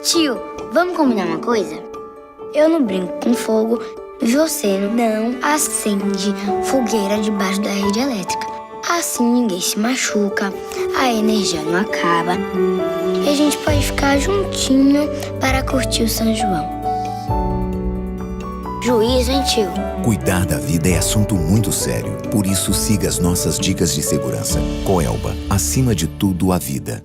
Tio, vamos combinar uma coisa? Eu não brinco com fogo e você não acende fogueira debaixo da rede elétrica. Assim ninguém se machuca, a energia não acaba e a gente pode ficar juntinho para curtir o São João. Juízo, hein, tio? Cuidar da vida é assunto muito sério. Por isso, siga as nossas dicas de segurança. Coelba, acima de tudo, a vida.